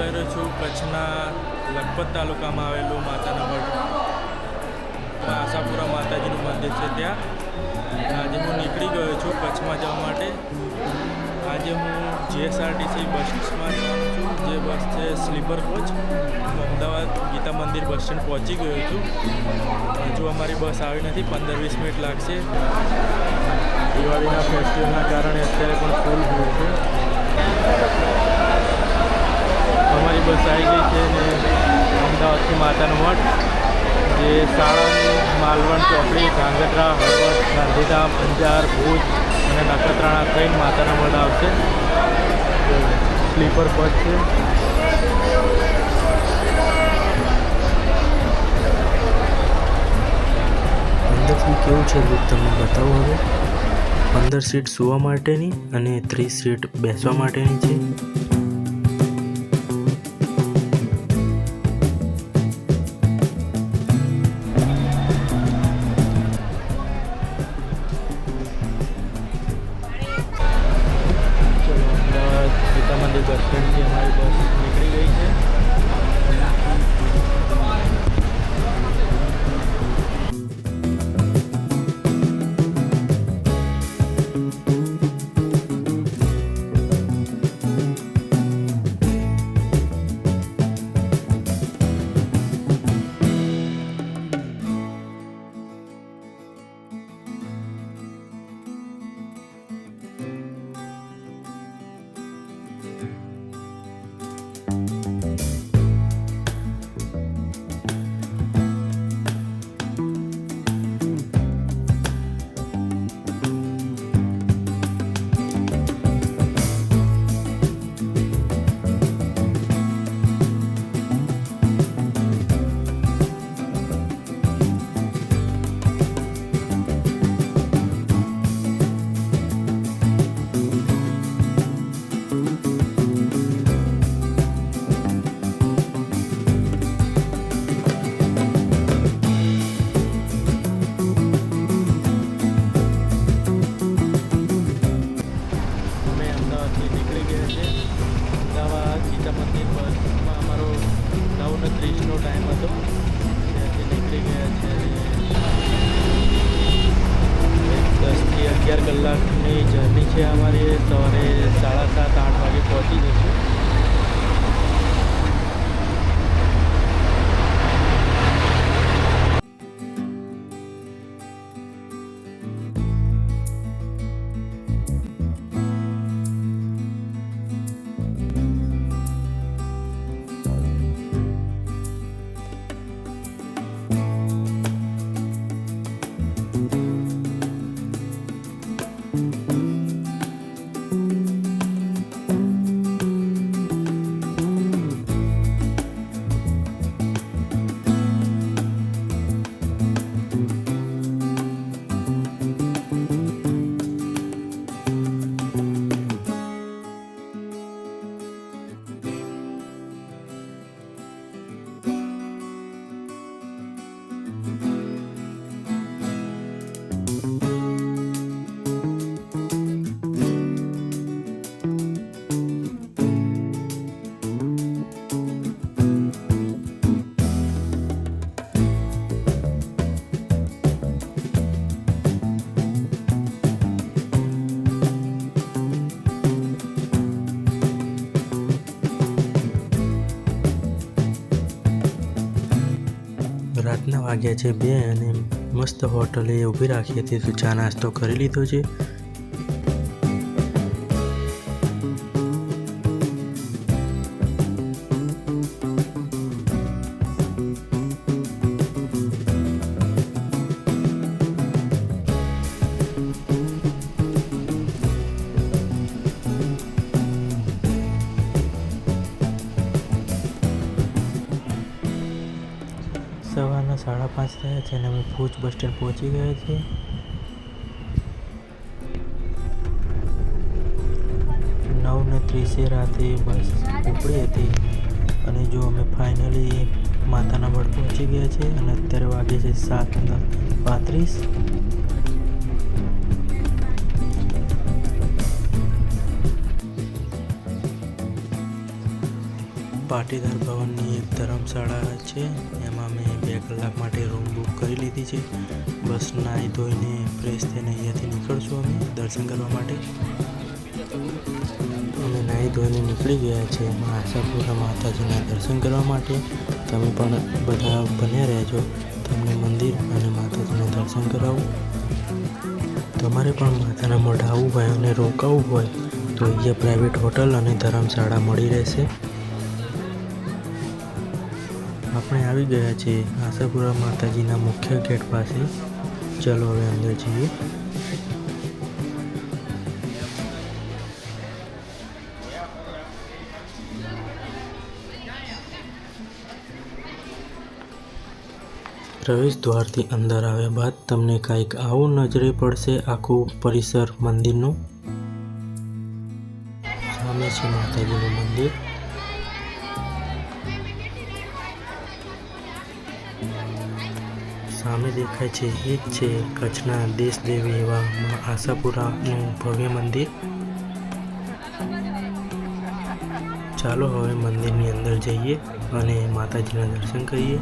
જઈ રહ્યો છું કચ્છના લખપત તાલુકામાં આવેલું માતાના મઢ, આશાપુરા માતાજીનું મંદિર છે ત્યાં. આજે હું નીકળી ગયો છું કચ્છમાં જવા માટે. આજે હું જીએસઆરટીસી બસમાં જવાનું છું, જે બસ છે સ્લીપર કોચ. હું અમદાવાદ ગીતા મંદિર બસ સ્ટેન્ડ પહોંચી ગયો છું. હજુ અમારી બસ આવી નથી, 15-20 મિનિટ લાગશે. દિવાળીના ફેસ્ટિવલના કારણે અત્યારે પણ ફૂલ ભીડ છે. અમારી બસ આવી ગઈ છે ને અમદાવાદથી માતાનો મઢ, જે સાણંદ, માલવણ ચોકડી, ધાંગધ્રા, હળવદ, ગાંધીધામ, અંજાર, ભુજ અને નખત્રાણા થઈને માતાના મઢ આવશે. સ્લીપર કોચ છે. અંદરથી કેવું છે લુક તમને બતાવું હવે. 15 સીટ સૂવા માટેની અને 30 સીટ બેસવા માટેની છે. બસ સ્ટેન્ડથી અમારી બસ નીકળી ગઈ છે. ટાઈમ હતો ત્યાંથી નીકળી ગયા છે. 10થી 11 કલાકની જર્ની છે અમારી. સવારે 7:30-8 વાગે પહોંચી જઈશું. રાતના વાગ્યા છે 2 અને મસ્ત હોટલે ઊભી રાખી હતી તો ચા નાસ્તો કરી લીધો છે. સવારના 5:30 થયા છે અને અમે ભુજ બસ સ્ટેન્ડ પહોંચી ગયા છીએ. 9:30 રાતે બસ ઉપડી હતી અને જો અમે ફાઇનલી માતાના મઢ પહોંચી ગયા છે અને અત્યારે વાગે છે 7:35. પાટીદાર ભવનની એક ધર્મશાળા છે. એમાં મેં 2 કલાક માટે રૂમ બુક કરી લીધી છે. બસ નાહી ધોઈને ફ્રેશ થઈને અહીંયાથી નીકળશું અમે દર્શન કરવા માટે. અમે નાહી ધોઈને નીકળી ગયા છે આશાપુરા માતાજીના દર્શન કરવા માટે. તમે પણ બધા બન્યા રહેજો, તમને મંદિર અને માતાજીના દર્શન કરાવું. તમારે પણ માતાના મઢ આવવું હોય અને રોકાવું હોય તો અહીંયા પ્રાઇવેટ હોટલ અને ધર્મશાળા મળી રહેશે. આપણે આવી ગયા છે આશાપુરા માતાજીના મુખ્ય ગેટ પાસે. ચલો હવે અંદર જઈએ. પ્રવેશ દ્વારથી અંદર આવ્યા બાદ તમને કંઈક આવું નજરે પડશે આખું પરિસર મંદિરનું. સામે છે માતાજીનું મંદિર. સામે દેખાય છે એ જ છે કચ્છના દેશદેવી એવા આશાપુરાનું ભવ્ય મંદિર. ચાલો હવે મંદિરની અંદર જઈએ અને માતાજીના દર્શન કરીએ.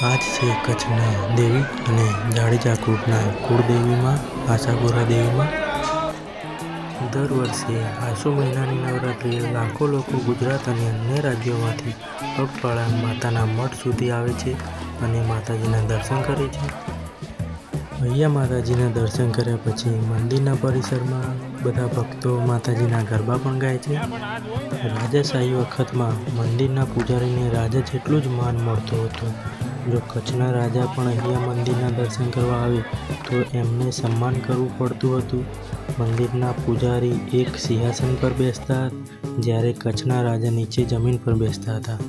આ જ છે કચ્છના દેવી અને જાડેજા કુળના કુળદેવીમાં આશાપુરા દેવીમાં. દર વર્ષે આસો મહિનાની નવરાત્રિએ લાખો લોકો ગુજરાત અને અન્ય રાજ્યોમાંથી પગપાળા માતાના મઠ સુધી આવે છે અને માતાજીના દર્શન કરે છે. અહીંયા માતાજીના દર્શન કર્યા પછી મંદિરના પરિસરમાં બધા ભક્તો માતાજીના ગરબા પણ ગાય છે. રાજાશાહી વખતમાં મંદિરના પૂજારીને રાજા જેટલું જ માન મળતું હતું. જો કચ્છના રાજા પણ અહીંયા મંદિરના દર્શન કરવા આવે તો એમને સન્માન કરવું પડતું હતું. મંદિરના પૂજારી એક સિંહાસન પર બેસતા જ્યારે કચ્છના રાજા નીચે જમીન પર બેસતા હતા.